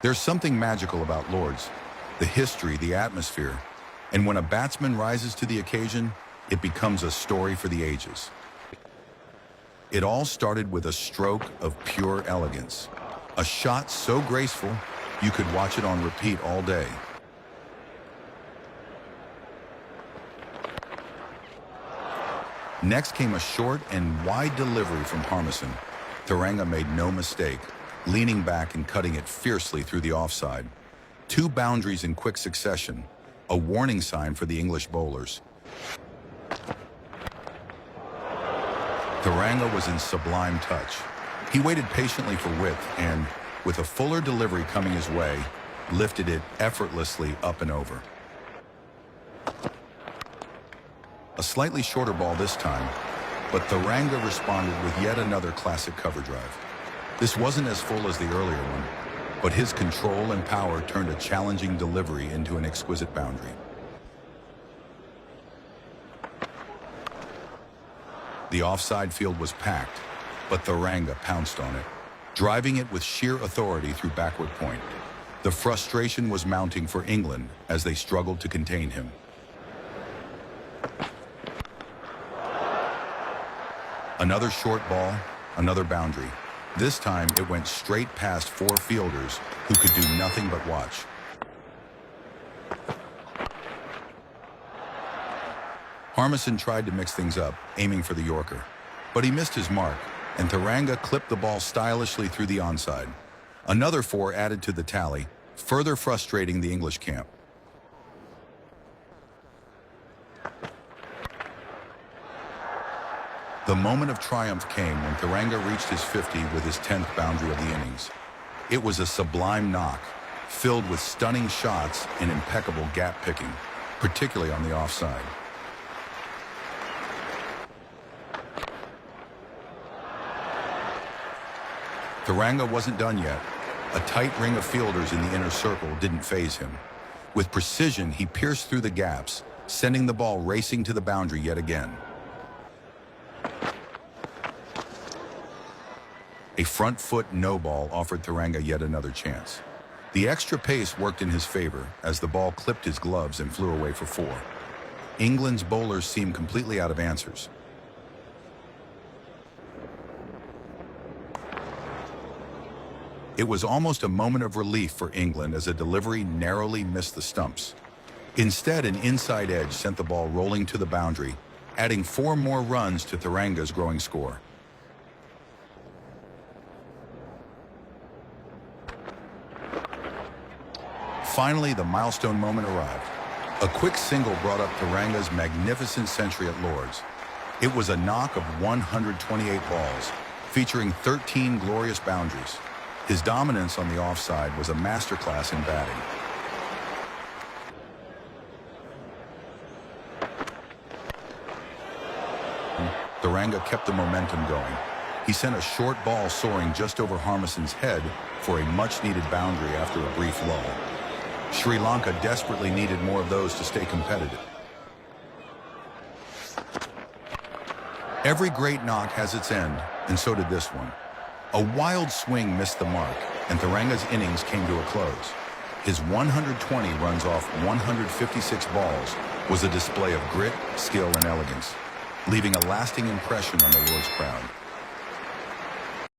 There's something magical about Lords, the history, the atmosphere, and when a batsman rises to the occasion, it becomes a story for the ages. It all started with a stroke of pure elegance. A shot so graceful, you could watch it on repeat all day. Next came a short and wide delivery from Harmison. Tharanga made no mistake, leaning back and cutting it fiercely through the offside. 2 boundaries in quick succession, a warning sign for the English bowlers. Tharanga was in sublime touch. He waited patiently for width and, with a fuller delivery coming his way, lifted it effortlessly up and over. A slightly shorter ball this time, but Tharanga responded with yet another classic cover drive. This wasn't as full as the earlier one, but his control and power turned a challenging delivery into an exquisite boundary. The offside field was packed, but Tharanga pounced on it, driving it with sheer authority through backward point. The frustration was mounting for England as they struggled to contain him. Another short ball, another boundary. This time it went straight past 4 fielders who could do nothing but watch. Harmison tried to mix things up, aiming for the Yorker, but he missed his mark, and Tharanga clipped the ball stylishly through the onside. Another 4 added to the tally, further frustrating the English camp. The moment of triumph came when Tharanga reached his 50 with his 10th boundary of the innings. It was a sublime knock, filled with stunning shots and impeccable gap picking, particularly on the offside. Tharanga wasn't done yet. A tight ring of fielders in the inner circle didn't faze him. With precision, he pierced through the gaps, sending the ball racing to the boundary yet again. A front foot no ball offered Tharanga yet another chance. The extra pace worked in his favor as the ball clipped his gloves and flew away for 4. England's bowlers seemed completely out of answers. It was almost a moment of relief for England as a delivery narrowly missed the stumps. Instead, an inside edge sent the ball rolling to the boundary, adding 4 more runs to Tharanga's growing score. Finally, the milestone moment arrived. A quick single brought up Tharanga's magnificent century at Lords. It was a knock of 128 balls, featuring 13 glorious boundaries. His dominance on the offside was a masterclass in batting. Tharanga kept the momentum going. He sent a short ball soaring just over Harmison's head for a much-needed boundary after a brief lull. Sri Lanka desperately needed more of those to stay competitive. Every great knock has its end, and so did this one. A wild swing missed the mark, and Tharanga's innings came to a close. His 120 runs off 156 balls was a display of grit, skill, and elegance, leaving a lasting impression on the Lord's crowd.